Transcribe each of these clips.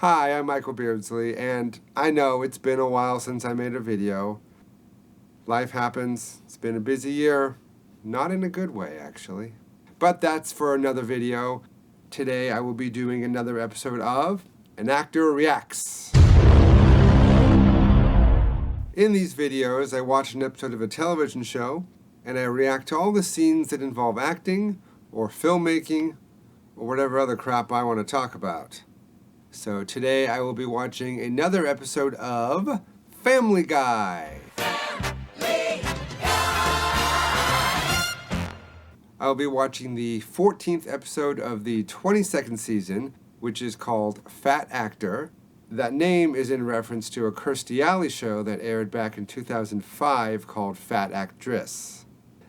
Hi, I'm Michael Beardsley, and I know it's been a while since I made a video. Life happens. It's been a busy year. Not in a good way, actually. But that's for another video. Today I will be doing another episode of An Actor Reacts. In these videos, I watch an episode of a television show, and I react to all the scenes that involve acting, or filmmaking, or whatever other crap I want to talk about. So today I will be watching another episode of Family Guy. I'll be watching the 14th episode of the 22nd season, which is called Fat Actor. That name is in reference to a Kirstie Alley show that aired back in 2005 called Fat Actress.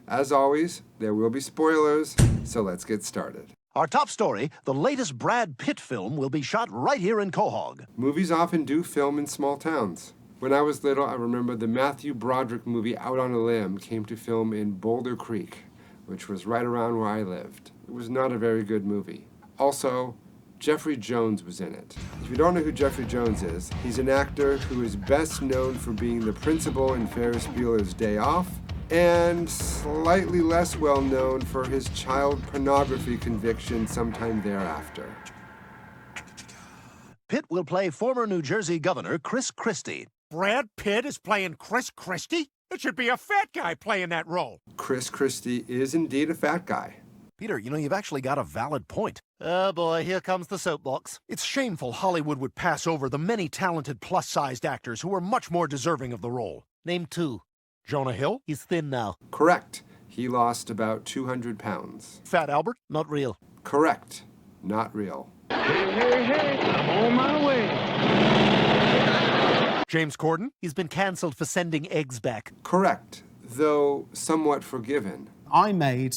As always, there will be spoilers, so let's get started. Our top story, the latest Brad Pitt film will be shot right here in Quahog. Movies often do film in small towns. When I was little, I remember the Matthew Broderick movie Out on a Limb came to film in Boulder Creek, which was right around where I lived. It was not a very good movie. Also, Jeffrey Jones was in it. If you don't know who Jeffrey Jones is, he's an actor who is best known for being the principal in Ferris Bueller's Day Off, and slightly less well known for his child pornography conviction sometime thereafter. Pitt will play former New Jersey Governor Chris Christie. Brad Pitt is playing Chris Christie? It should be a fat guy playing that role. Chris Christie is indeed a fat guy. Peter, you know, you've actually got a valid point. Oh boy, here comes the soapbox. It's shameful Hollywood would pass over the many talented plus-sized actors who are much more deserving of the role. Name two. Jonah Hill? He's thin now. Correct. He lost about 200 pounds. Fat Albert? Not real. Correct. Not real. Hey, I'm on my way. James Corden? He's been cancelled for sending eggs back. Correct, though somewhat forgiven. I made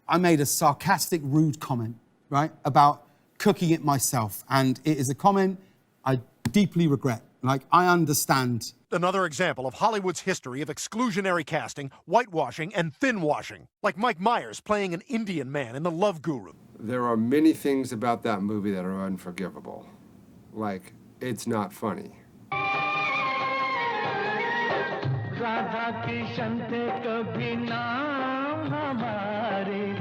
a sarcastic, rude comment, right, about cooking it myself. And it is a comment I deeply regret. Like, I understand. Another example of Hollywood's history of exclusionary casting, whitewashing, and thin-washing. Like Mike Myers playing an Indian man in The Love Guru. There are many things about that movie that are unforgivable. Like, it's not funny.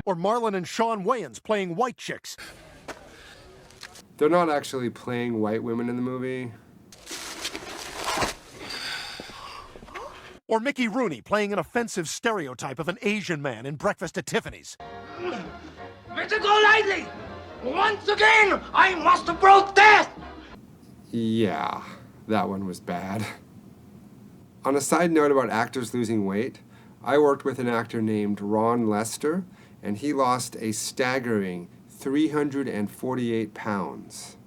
Or Marlon and Shawn Wayans playing white chicks. They're not actually playing white women in the movie. Or Mickey Rooney playing an offensive stereotype of an Asian man in Breakfast at Tiffany's. Mr. Golightly, once again, I must protest. Yeah, that one was bad. On a side note about actors losing weight, I worked with an actor named Ron Lester, and he lost a staggering 348 pounds.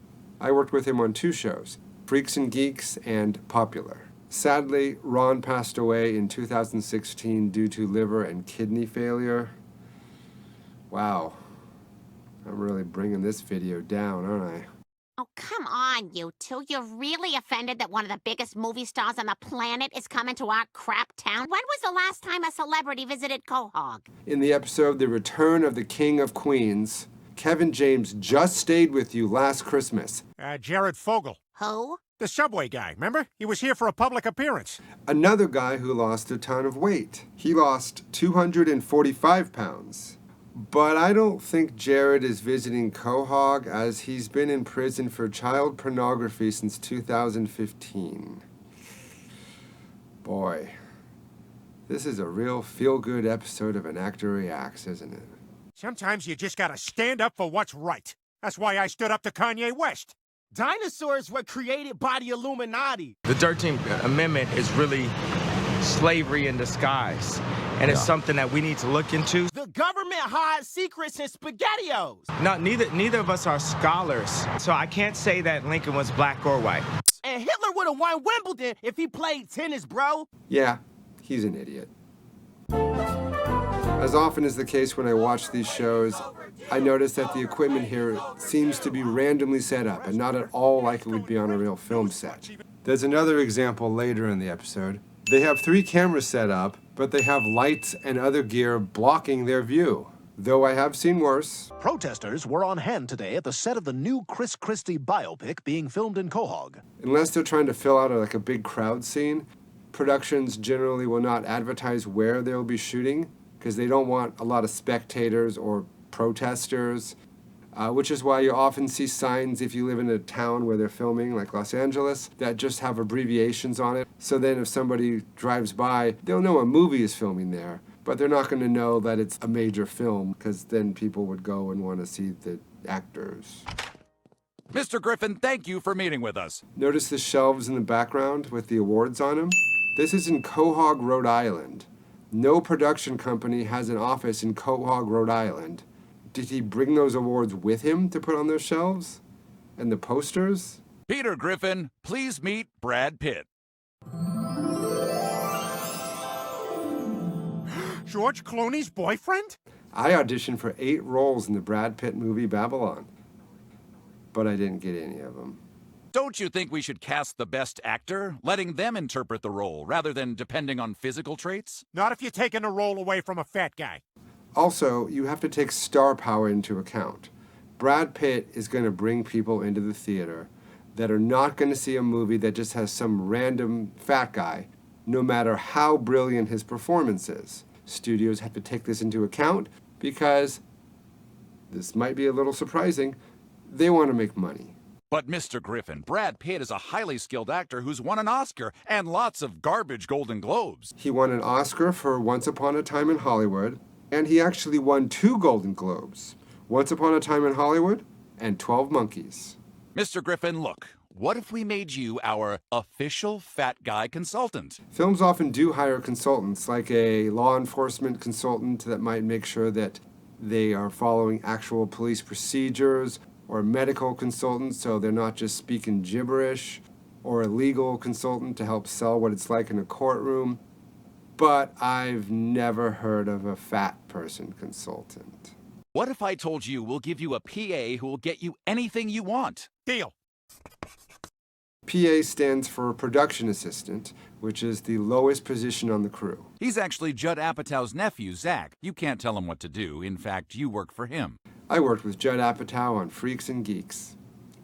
I worked with him on two shows, Freaks and Geeks and Popular. Sadly, Ron passed away in 2016 due to liver and kidney failure. Wow, I'm really bringing this video down, aren't I? Oh, come on, you two. You're really offended that one of the biggest movie stars on the planet is coming to our crap town? When was the last time a celebrity visited Quahog? In the episode The Return of the King of Queens, Kevin James just stayed with you last Christmas. Jared Fogle. Who? The subway guy, remember? He was here for a public appearance. Another guy who lost a ton of weight. He lost 245 pounds. But I don't think Jared is visiting Quahog, as he's been in prison for child pornography since 2015. Boy, this is a real feel-good episode of An Actor Reacts, isn't it? Sometimes you just gotta stand up for what's right. That's why I stood up to Kanye West. Dinosaurs were created by the Illuminati. The 13th Amendment is really slavery in disguise, and it's something that we need to look into. The government hides secrets in SpaghettiOs. No, neither of us are scholars, so I can't say that Lincoln was black or white. And Hitler would have won Wimbledon if he played tennis, bro. Yeah, he's an idiot. As often is the case when I watch these shows, I notice that the equipment here seems to be randomly set up and not at all like it would be on a real film set. There's another example later in the episode. They have 3 cameras set up, but they have lights and other gear blocking their view. though I have seen worse. Protesters were on hand today at the set of the new Chris Christie biopic being filmed in Quahog. Unless they're trying to fill out a big crowd scene, productions generally will not advertise where they'll be shooting because they don't want a lot of spectators or protesters, which is why you often see signs if you live in a town where they're filming, like Los Angeles, that just have abbreviations on it. So then if somebody drives by, they'll know a movie is filming there, but they're not going to know that it's a major film because then people would go and want to see the actors. Mr. Griffin, thank you for meeting with us. Notice the shelves in the background with the awards on them? This is in Quahog, Rhode Island. No production company has an office in Quahog, Rhode Island. Did he bring those awards with him to put on their shelves? And the posters? Peter Griffin, please meet Brad Pitt. George Clooney's boyfriend? I auditioned for 8 roles in the Brad Pitt movie Babylon, but I didn't get any of them. Don't you think we should cast the best actor, letting them interpret the role rather than depending on physical traits? Not if you're taking a role away from a fat guy. Also, you have to take star power into account. Brad Pitt is going to bring people into the theater that are not going to see a movie that just has some random fat guy, no matter how brilliant his performance is. Studios have to take this into account because, this might be a little surprising, they want to make money. But Mr. Griffin, Brad Pitt is a highly skilled actor who's won an Oscar and lots of garbage Golden Globes. He won an Oscar for Once Upon a Time in Hollywood, and he actually won 2 Golden Globes, Once Upon a Time in Hollywood and 12 Monkeys. Mr. Griffin, look, what if we made you our official fat guy consultant? Films often do hire consultants, like a law enforcement consultant that might make sure that they are following actual police procedures, or a medical consultant so they're not just speaking gibberish, or a legal consultant to help sell what it's like in a courtroom. But I've never heard of a fat person consultant. What if I told you we'll give you a PA who will get you anything you want? Deal. PA stands for production assistant, which is the lowest position on the crew. He's actually Judd Apatow's nephew, Zach. You can't tell him what to do. In fact, you work for him. I worked with Judd Apatow on Freaks and Geeks.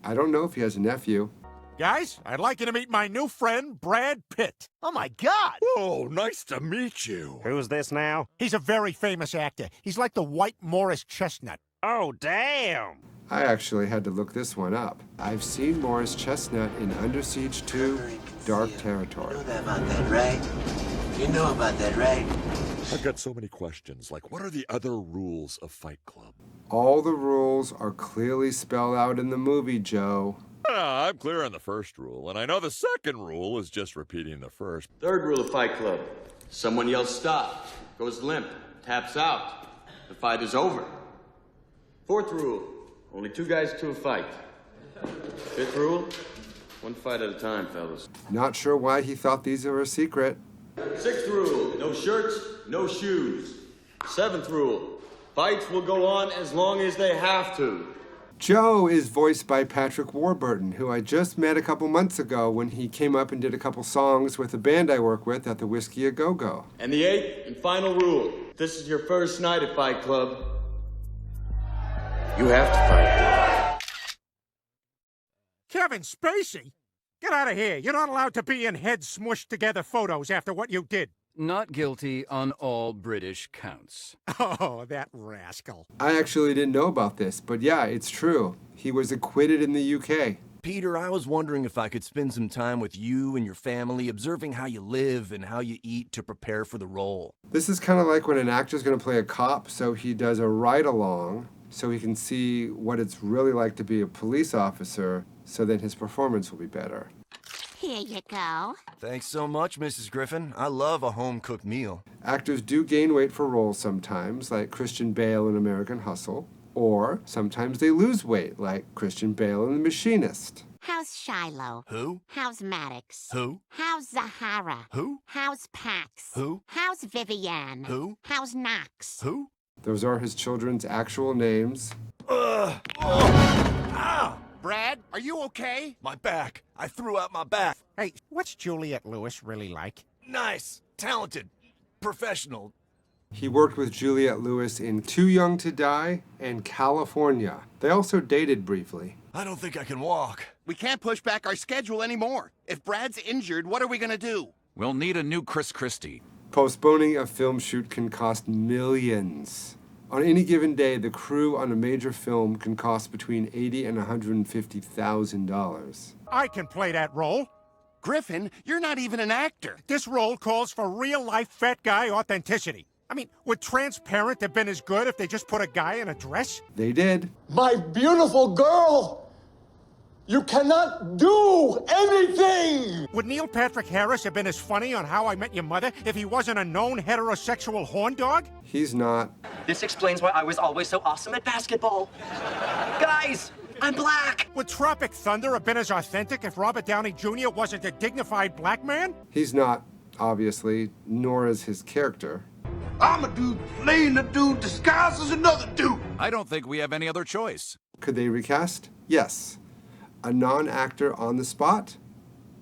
I don't know if he has a nephew. Guys, I'd like you to meet my new friend, Brad Pitt. Oh my God! Whoa, nice to meet you. Who's this now? He's a very famous actor. He's like the white Morris Chestnut. Oh, damn! I actually had to look this one up. I've seen Morris Chestnut in Under Siege 2, Dark Territory. You know about that, right? You know about that, right? I've got so many questions, like what are the other rules of Fight Club? All the rules are clearly spelled out in the movie, Joe. I'm clear on the first rule, and I know the second rule is just repeating the first. Third rule of Fight Club. Someone yells stop, goes limp, taps out. The fight is over. Fourth rule, only 2 guys to a fight. Fifth rule, 1 fight at a time, fellas. Not sure why he thought these were a secret. Sixth rule, no shirts, no shoes. Seventh rule, fights will go on as long as they have to. Joe is voiced by Patrick Warburton, who I just met a couple months ago when he came up and did a couple songs with a band I work with at the Whiskey A Go-Go. And the 8th and final rule, if this is your first night at Fight Club, you have to fight. Kevin Spacey? Get out of here. You're not allowed to be in head smushed together photos after what you did. Not guilty on all British counts. Oh, that rascal. I actually didn't know about this, but yeah, it's true. He was acquitted in the UK. Peter, I was wondering if I could spend some time with you and your family, observing how you live and how you eat to prepare for the role. This is kind of like when an actor's going to play a cop, so he does a ride-along so he can see what it's really like to be a police officer, so then his performance will be better. Here you go. Thanks so much, Mrs. Griffin. I love a home-cooked meal. Actors do gain weight for roles sometimes, like Christian Bale in American Hustle. Or sometimes they lose weight, like Christian Bale in The Machinist. How's Shiloh? Who? How's Maddox? Who? How's Zahara? Who? How's Pax? Who? How's Vivian? Who? How's Knox? Who? Those are his children's actual names. Ow! Brad, are you okay? My back. I threw out my back. Hey, what's Juliette Lewis really like? Nice. Talented. Professional. He worked with Juliette Lewis in Too Young to Die and California. They also dated briefly. I don't think I can walk. We can't push back our schedule anymore. If Brad's injured, what are we gonna do? We'll need a new Chris Christie. Postponing a film shoot can cost millions. On any given day, the crew on a major film can cost between $80,000 and $150,000. I can play that role. Griffin, you're not even an actor. This role calls for real-life fat guy authenticity. I mean, would Transparent have been as good if they just put a guy in a dress? They did. My beautiful girl! You cannot do anything! Would Neil Patrick Harris have been as funny on How I Met Your Mother if he wasn't a known heterosexual horn dog? He's not. This explains why I was always so awesome at basketball. Guys, I'm black! Would Tropic Thunder have been as authentic if Robert Downey Jr. wasn't a dignified black man? He's not, obviously, nor is his character. I'm a dude playing a dude disguised as another dude. I don't think we have any other choice. Could they recast? Yes. A non-actor on the spot?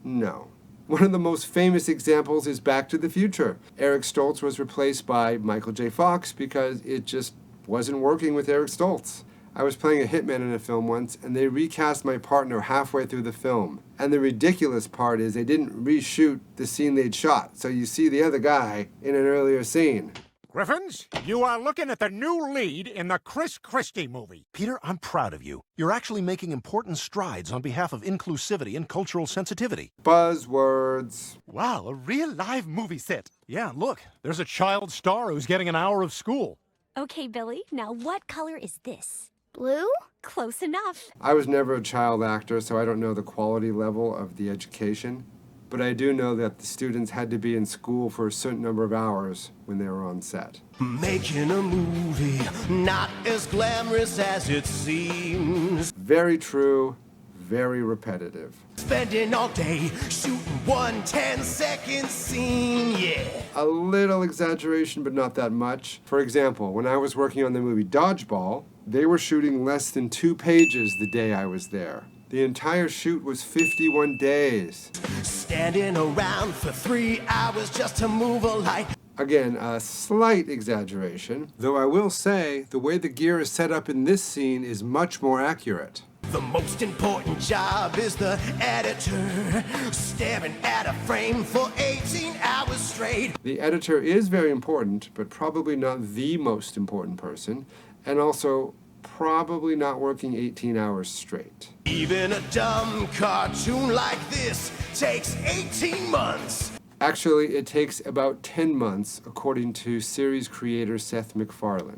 No. One of the most famous examples is Back to the Future. Eric Stoltz was replaced by Michael J. Fox because it just wasn't working with Eric Stoltz. I was playing a hitman in a film once, and they recast my partner halfway through the film. And the ridiculous part is they didn't reshoot the scene they'd shot, so you see the other guy in an earlier scene. Griffins, you are looking at the new lead in the Chris Christie movie. Peter, I'm proud of you. You're actually making important strides on behalf of inclusivity and cultural sensitivity. Buzzwords. Wow, a real live movie set. Yeah, look, there's a child star who's getting an hour of school. Okay, Billy, now what color is this? Blue? Close enough. I was never a child actor, so I don't know the quality level of the education. But I do know that the students had to be in school for a certain number of hours when they were on set. Making a movie, not as glamorous as it seems. Very true, very repetitive. Spending all day shooting one 10-second scene, yeah. A little exaggeration, but not that much. For example, when I was working on the movie Dodgeball, they were shooting less than 2 pages the day I was there. The entire shoot was 51 days. Standing around for 3 hours just to move a light. Again, a slight exaggeration, though I will say the way the gear is set up in this scene is much more accurate. The most important job is the editor, staring at a frame for 18 hours straight. The editor is very important, but probably not the most important person, and also probably not working 18 hours straight. Even a dumb cartoon like this takes 18 months. Actually, it takes about 10 months, according to series creator Seth MacFarlane.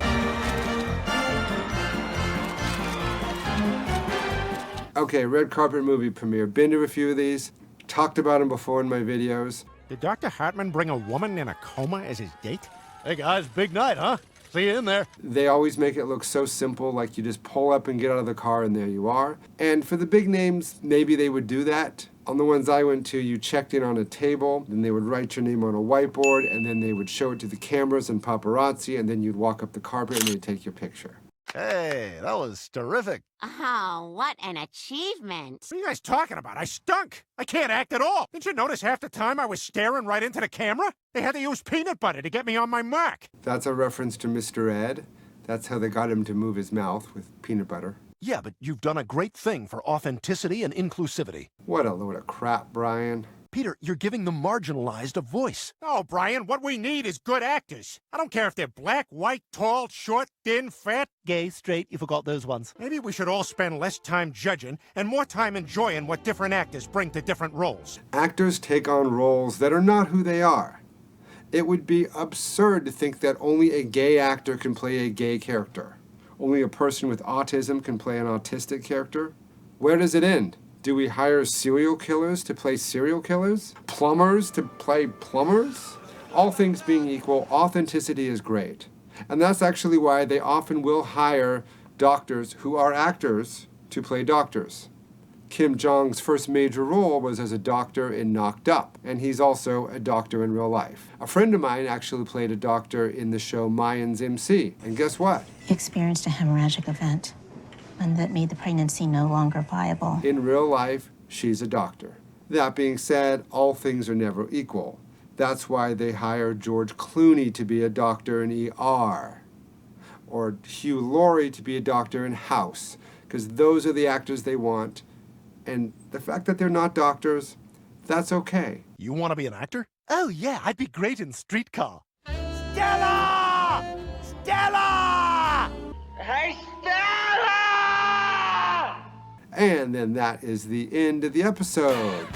Okay, red carpet movie premiere. Been to a few of these. Talked about them before in my videos. Did Dr. Hartman bring a woman in a coma as his date? Hey guys, big night, huh? See you in there. They always make it look so simple, like you just pull up and get out of the car and there you are. And for the big names, maybe they would do that. On the ones I went to, you checked in on a table, then they would write your name on a whiteboard, and then they would show it to the cameras and paparazzi, and then you'd walk up the carpet and they'd take your picture. Hey, that was terrific. Oh, what an achievement. What are you guys talking about? I stunk. I can't act at all. Didn't you notice half the time I was staring right into the camera? They had to use peanut butter to get me on my mark. That's a reference to Mr. Ed. That's how they got him to move his mouth, with peanut butter. Yeah, but you've done a great thing for authenticity and inclusivity. What a load of crap, Brian. Peter, you're giving the marginalized a voice. Oh, Brian, what we need is good actors. I don't care if they're black, white, tall, short, thin, fat. Gay, straight, you forgot those ones. Maybe we should all spend less time judging and more time enjoying what different actors bring to different roles. Actors take on roles that are not who they are. It would be absurd to think that only a gay actor can play a gay character. Only a person with autism can play an autistic character. Where does it end? Do we hire serial killers to play serial killers? Plumbers to play plumbers? All things being equal, authenticity is great. And that's actually why they often will hire doctors who are actors to play doctors. Kim Jong's first major role was as a doctor in Knocked Up, and he's also a doctor in real life. A friend of mine actually played a doctor in the show Mayans MC, and guess what? He experienced a hemorrhagic event, and that made the pregnancy no longer viable. In real life, she's a doctor. That being said, all things are never equal. That's why they hired George Clooney to be a doctor in ER, or Hugh Laurie to be a doctor in House, because those are the actors they want. And the fact that they're not doctors, that's okay. You want to be an actor? Oh, yeah, I'd be great in Streetcar. Stella! Stella! Hey, Stella! And then that is the end of the episode.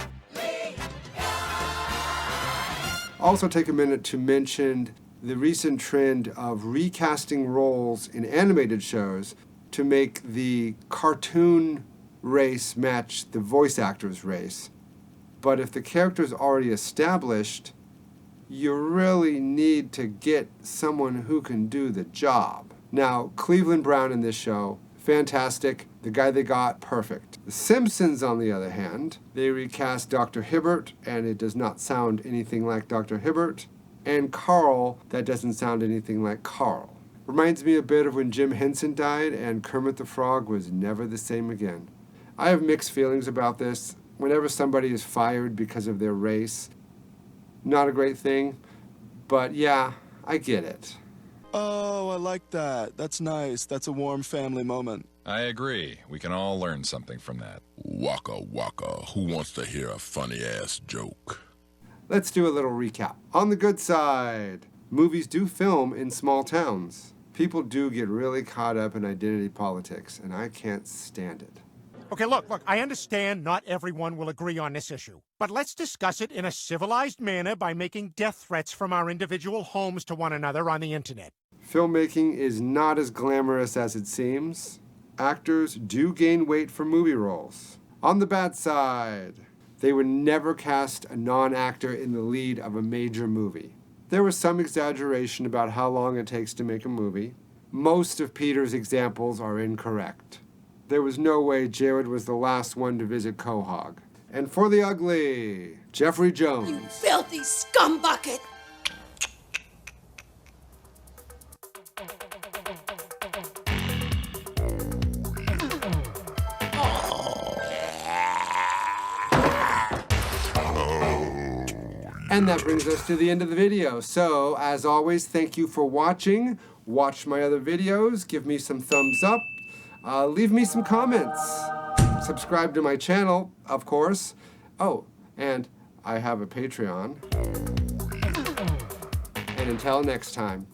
Also take a minute to mention the recent trend of recasting roles in animated shows to make the cartoon race match the voice actor's race. But if the character's already established, you really need to get someone who can do the job. Now, Cleveland Brown in this show, fantastic. The guy they got, perfect. The Simpsons, on the other hand, they recast Dr. Hibbert, and it does not sound anything like Dr. Hibbert. And Carl, that doesn't sound anything like Carl. Reminds me a bit of when Jim Henson died and Kermit the Frog was never the same again. I have mixed feelings about this. Whenever somebody is fired because of their race, not a great thing, but yeah, I get it. Oh, I like that. That's nice. That's a warm family moment. I agree. We can all learn something from that. Waka waka. Who wants to hear a funny-ass joke? Let's do a little recap. On the good side, movies do film in small towns. People do get really caught up in identity politics, and I can't stand it. Okay, look, I understand not everyone will agree on this issue. But let's discuss it in a civilized manner by making death threats from our individual homes to one another on the internet. Filmmaking is not as glamorous as it seems. Actors do gain weight for movie roles. On the bad side, they would never cast a non-actor in the lead of a major movie. There was some exaggeration about how long it takes to make a movie. Most of Peter's examples are incorrect. There was no way Jared was the last one to visit Quahog. And for the ugly, Jeffrey Jones. You filthy scumbucket! And that brings us to the end of the video. So, as always, thank you for watching. Watch my other videos. Give me some thumbs up. Leave me some comments. Subscribe to my channel, of course. Oh, and I have a Patreon. And until next time.